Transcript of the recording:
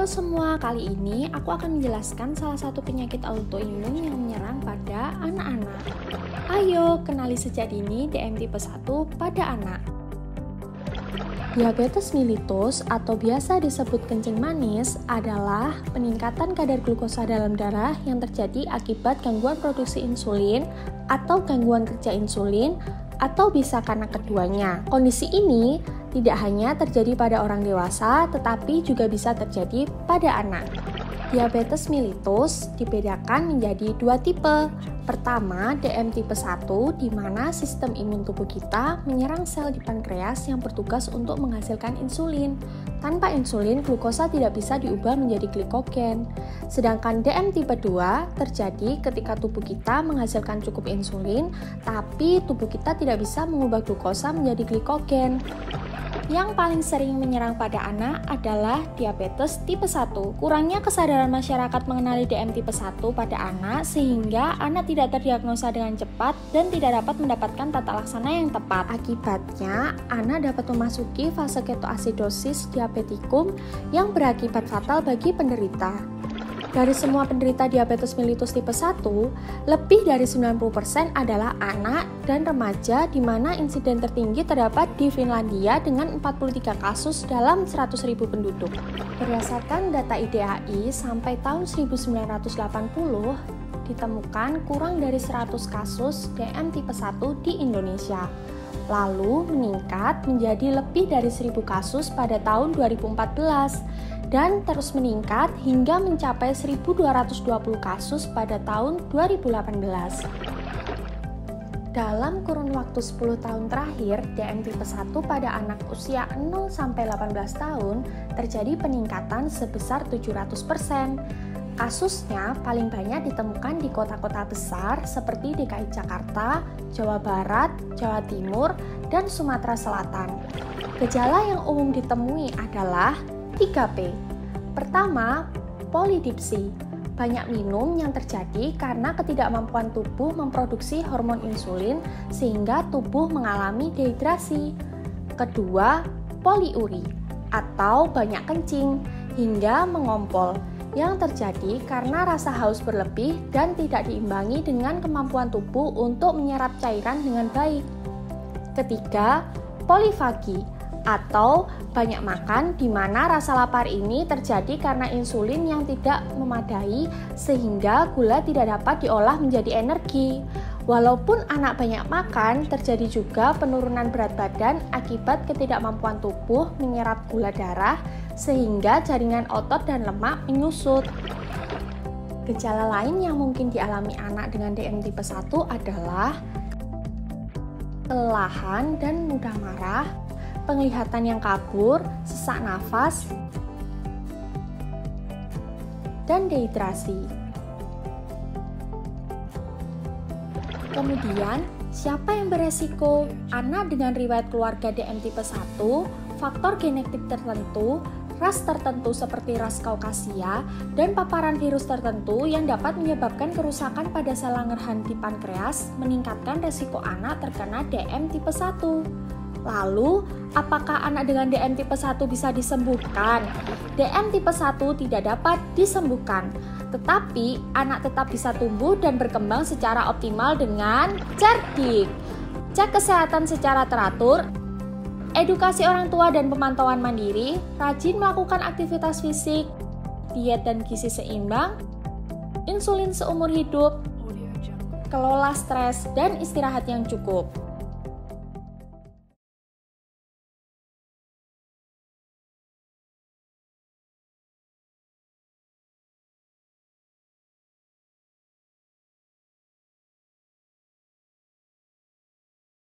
Halo semua, kali ini aku akan menjelaskan salah satu penyakit autoimun yang menyerang pada anak-anak. Ayo kenali sejak dini DM tipe 1 pada anak. Diabetes mellitus atau biasa disebut kencing manis adalah peningkatan kadar glukosa dalam darah yang terjadi akibat gangguan produksi insulin atau gangguan kerja insulin atau bisa karena keduanya. Kondisi ini tidak hanya terjadi pada orang dewasa, tetapi juga bisa terjadi pada anak. Diabetes mellitus dibedakan menjadi dua tipe. Pertama, DM tipe 1, di mana sistem imun tubuh kita menyerang sel di pankreas yang bertugas untuk menghasilkan insulin. Tanpa insulin, glukosa tidak bisa diubah menjadi glikogen. Sedangkan DM tipe 2 terjadi ketika tubuh kita menghasilkan cukup insulin, tapi tubuh kita tidak bisa mengubah glukosa menjadi glikogen. Yang paling sering menyerang pada anak adalah diabetes tipe 1. Kurangnya kesadaran masyarakat mengenali DM tipe 1 pada anak sehingga anak tidak terdiagnosa dengan cepat dan tidak dapat mendapatkan tata laksana yang tepat. Akibatnya, anak dapat memasuki fase ketoasidosis diabetikum yang berakibat fatal bagi penderita. Dari semua penderita diabetes mellitus tipe 1, lebih dari 90% adalah anak dan remaja, di mana insiden tertinggi terdapat di Finlandia dengan 43 kasus dalam 100.000 penduduk. Berdasarkan data IDAI, sampai tahun 1980 ditemukan kurang dari 100 kasus DM tipe 1 di Indonesia. Lalu meningkat menjadi lebih dari 1.000 kasus pada tahun 2014 dan terus meningkat hingga mencapai 1.220 kasus pada tahun 2018. Dalam kurun waktu 10 tahun terakhir, DM tipe 1 pada anak usia 0-18 tahun terjadi peningkatan sebesar 700%. Kasusnya paling banyak ditemukan di kota-kota besar seperti DKI Jakarta, Jawa Barat, Jawa Timur, dan Sumatera Selatan. Gejala yang umum ditemui adalah 3P. Pertama, polidipsi. Banyak minum yang terjadi karena ketidakmampuan tubuh memproduksi hormon insulin sehingga tubuh mengalami dehidrasi. Kedua, poliuri atau banyak kencing hingga mengompol yang terjadi karena rasa haus berlebih dan tidak diimbangi dengan kemampuan tubuh untuk menyerap cairan dengan baik. Ketiga, polifagi atau banyak makan, di mana rasa lapar ini terjadi karena insulin yang tidak memadai sehingga gula tidak dapat diolah menjadi energi. Walaupun anak banyak makan, terjadi juga penurunan berat badan akibat ketidakmampuan tubuh menyerap gula darah sehingga jaringan otot dan lemak menyusut. Gejala lain yang mungkin dialami anak dengan DM tipe 1 adalah kelelahan dan mudah marah, penglihatan yang kabur, sesak nafas, dan dehidrasi. Kemudian, siapa yang beresiko? Anak dengan riwayat keluarga DM tipe 1, faktor genetik tertentu, ras tertentu seperti ras Kaukasia, dan paparan virus tertentu yang dapat menyebabkan kerusakan pada sel Langerhans di pankreas meningkatkan resiko anak terkena DM tipe 1. Lalu, apakah anak dengan DM tipe 1 bisa disembuhkan? DM tipe 1 tidak dapat disembuhkan, tetapi anak tetap bisa tumbuh dan berkembang secara optimal dengan cerdik, cek kesehatan secara teratur, edukasi orang tua dan pemantauan mandiri, rajin melakukan aktivitas fisik, diet dan gizi seimbang, insulin seumur hidup, kelola stres dan istirahat yang cukup.